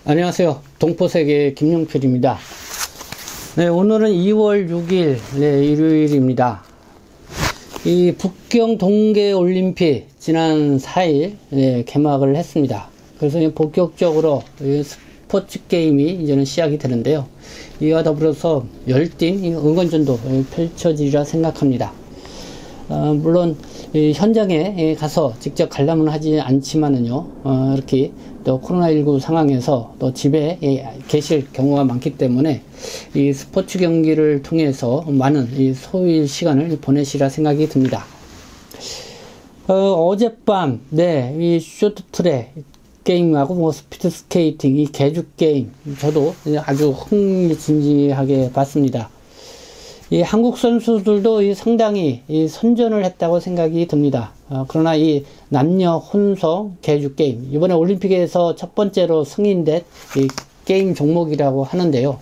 안녕하세요. 동포세계 김용필입니다. 네, 오늘은 2월 6일 일요일입니다. 이 북경 동계올림픽 지난 4일 개막을 했습니다. 그래서 본격적으로 스포츠 게임이 이제는 시작이 되는데요. 이와 더불어서 열띤 응원전도 펼쳐지리라 생각합니다. 물론 현장에 가서 직접 관람은 하지 않지만은요, 이렇게 또 코로나19 상황에서 또 집에 계실 경우가 많기 때문에 이 스포츠 경기를 통해서 많은 소일 시간을 보내시라 생각이 듭니다. 어젯밤 이 쇼트트랙 게임하고 스피드 스케이팅, 이 개주 게임 저도 아주 흥미진진하게 봤습니다. 이 한국 선수들도 상당히 선전을 했다고 생각이 듭니다. 그러나 이 남녀 혼성 개주 게임, 이번에 올림픽에서 첫 번째로 승인된 이 게임 종목이라고 하는데요.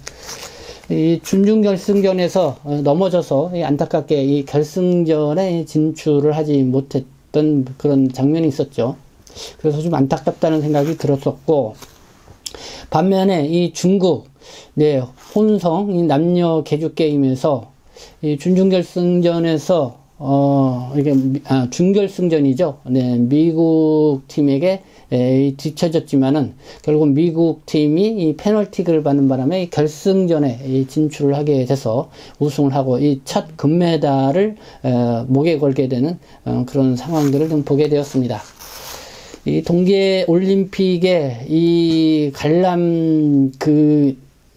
이 준중결승전에서 넘어져서 안타깝게 이 결승전에 진출을 하지 못했던 그런 장면이 있었죠. 그래서 좀 안타깝다는 생각이 들었었고, 반면에 이 중국 혼성 이 남녀 개주 게임에서 이 준중결승전에서 이게 준결승전이죠. 미국 팀에게 뒤처졌지만은 결국 미국 팀이 이 페널티를 받는 바람에 결승전에 진출을 하게 돼서 우승을 하고 이 첫 금메달을 목에 걸게 되는 그런 상황들을 좀 보게 되었습니다. 이 동계 올림픽의 이 관람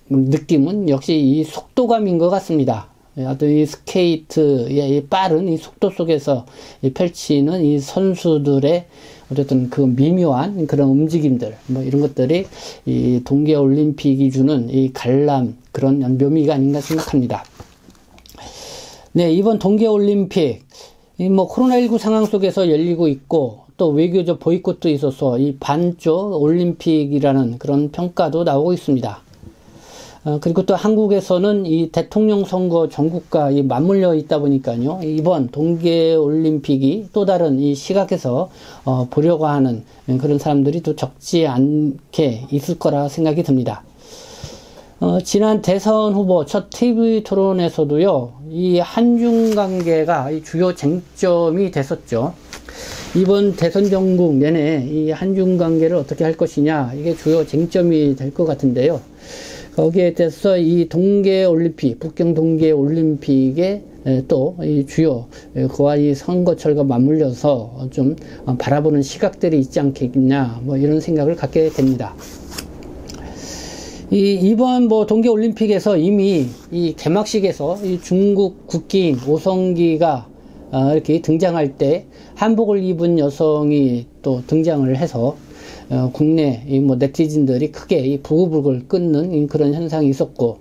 느낌은 역시 이 속도감인 것 같습니다. 어떤 이 스케이트의 이 빠른 이 속도 속에서 펼치는 이 선수들의 어쨌든 그 미묘한 그런 움직임들, 이런 것들이 이 동계 올림픽이 주는 이 관람 그런 묘미가 아닌가 생각합니다. 이번 동계 올림픽, 코로나19 상황 속에서 열리고 있고, 또 외교적 보이콧도 있어서 이 반쪽 올림픽이라는 그런 평가도 나오고 있습니다. 그리고 또 한국에서는 이 대통령 선거 전국과 맞물려 있다 보니까요, 이번 동계올림픽이 또 다른 이 시각에서 보려고 하는 그런 사람들이 또 적지 않게 있을 거라 생각이 듭니다. 지난 대선 후보 첫 TV 토론에서도요, 이 한중 관계가 이 주요 쟁점이 됐었죠. 이번 대선 전국 내내 이 한중 관계를 어떻게 할 것이냐, 이게 주요 쟁점이 될 것 같은데요. 거기에 대해서 이 동계올림픽, 북경 동계올림픽의 또 이 주요, 그와 이 선거철과 맞물려서 좀 바라보는 시각들이 있지 않겠냐, 이런 생각을 갖게 됩니다. 이번 동계올림픽에서 이미 이 개막식에서 이 중국 국기인 오성기가 이렇게 등장할 때 한복을 입은 여성이 또 등장을 해서 국내 네티즌들이 크게 부글부글 끓는 그런 현상이 있었고,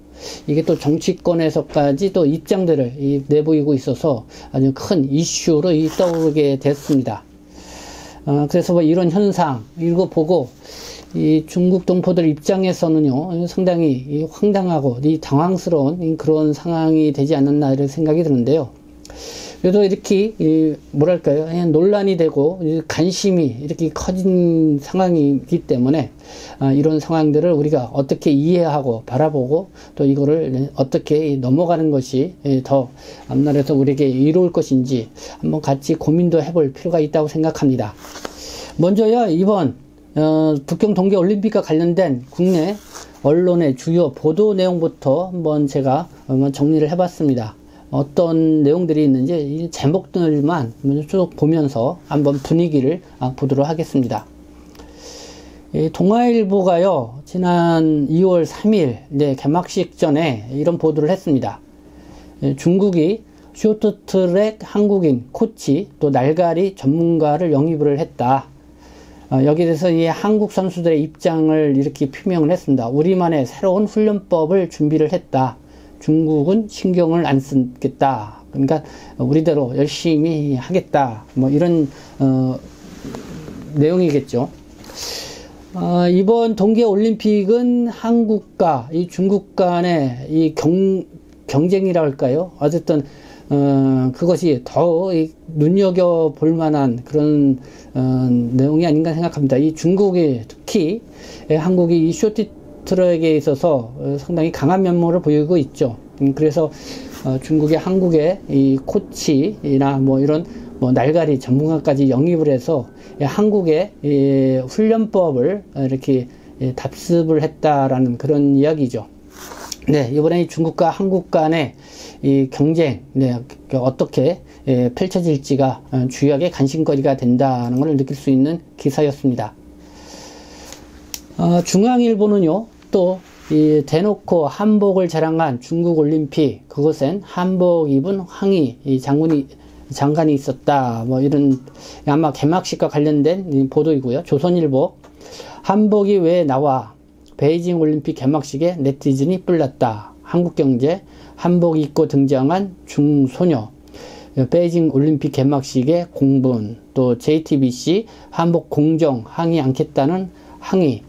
이게 또 정치권에서까지 또 입장들을 내보이고 있어서 아주 큰 이슈로 떠오르게 됐습니다. 그래서 이런 현상 이거 보고 이 중국 동포들 입장에서는요, 상당히 황당하고 당황스러운 그런 상황이 되지 않았나 이런 생각이 드는데요. 그래도 이렇게 뭐랄까요, 논란이 되고 관심이 이렇게 커진 상황이기 때문에 이런 상황들을 우리가 어떻게 이해하고 바라보고 또 이거를 어떻게 넘어가는 것이 더 앞날에서 우리에게 이로울 것인지 한번 같이 고민도 해볼 필요가 있다고 생각합니다. 먼저요, 이번 북경 동계올림픽과 관련된 국내 언론의 주요 보도 내용부터 한번 제가 정리를 해봤습니다. 어떤 내용들이 있는지 이 제목들만 쭉 보면서 한번 분위기를 보도록 하겠습니다. 동아일보가요, 지난 2월 3일 개막식 전에 이런 보도를 했습니다. 중국이 쇼트트랙 한국인 코치 또 날가리 전문가를 영입을 했다. 여기에 대해서 이 한국 선수들의 입장을 이렇게 표명을 했습니다. 우리만의 새로운 훈련법을 준비를 했다. 중국은 신경을 안 쓰겠다. 그러니까 우리대로 열심히 하겠다. 이런 내용이겠죠. 이번 동계올림픽은 한국과 이 중국 간의 이 경쟁이라 할까요? 어쨌든 그것이 더 눈여겨 볼 만한 그런 내용이 아닌가 생각합니다. 이 중국이 특히 한국이 이 쇼트트랙에 있어서 상당히 강한 면모를 보이고 있죠. 그래서 중국이 한국의 이 코치나 뭐 이런 뭐 날가리 전문가까지 영입을 해서 한국의 훈련법을 이렇게 답습을 했다라는 그런 이야기죠. 네, 이번에 중국과 한국 간의 이 경쟁, 네, 어떻게 펼쳐질지가 주요하게 관심거리가 된다는 것을 느낄 수 있는 기사였습니다. 중앙일보는요, 또 대놓고 한복을 자랑한 중국 올림픽, 그것엔 한복 입은 황희 장관이 있었다. 뭐 이런 아마 개막식과 관련된 보도이고요. 조선일보, 한복이 왜 나와? 베이징 올림픽 개막식에 네티즌이 뿔났다. 한국경제, 한복 입고 등장한 중소녀, 베이징 올림픽 개막식의 공분, 또 JTBC, 한복 공정 항의 않겠다는 항의,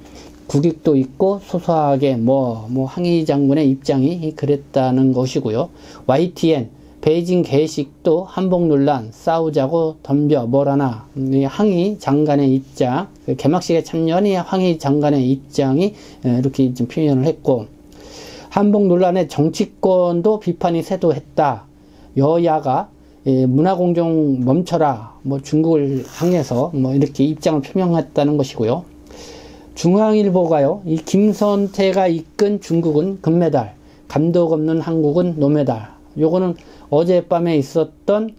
국익도 있고 소소하게 뭐 항의 장군의 입장이 그랬다는 것이고요. YTN, 베이징 개식도 한복 논란, 싸우자고 덤벼 뭐라나, 항의 장관의 입장, 개막식에 참여한 항의 장관의 입장이 이렇게 좀 표현을 했고, 한복 논란에 정치권도 비판이 쇄도했다. 여야가 문화공정 멈춰라, 뭐 중국을 향해서 뭐 이렇게 입장을 표명했다는 것이고요. 중앙일보가요, 이 김선태가 이끈 중국은 금메달, 감독 없는 한국은 노메달. 요거는 어젯밤에 있었던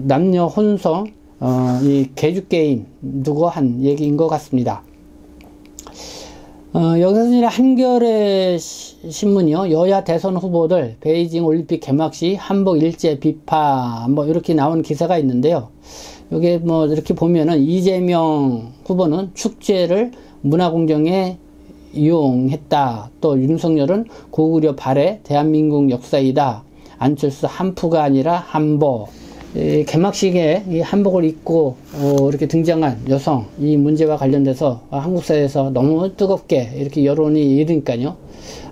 남녀 혼성 이 개주게임 두고 한 얘기인 것 같습니다. 여기서 한겨레 신문이요, 여야 대선 후보들 베이징 올림픽 개막식 한복 일제 비판 뭐 이렇게 나온 기사가 있는데요. 여기 뭐 이렇게 보면은 이재명 후보는 축제를 문화공정에 이용했다. 또 윤석열은 고구려 발해 대한민국 역사이다. 안철수 한푸가 아니라 한복. 개막식에 이 한복을 입고 이렇게 등장한 여성, 이 문제와 관련돼서 한국 사회에서 너무 뜨겁게 이렇게 여론이 일으니까요.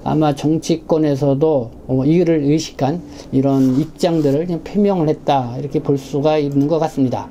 아마 정치권에서도 이를 의식한 이런 입장들을 그냥 표명을 했다, 이렇게 볼 수가 있는 것 같습니다.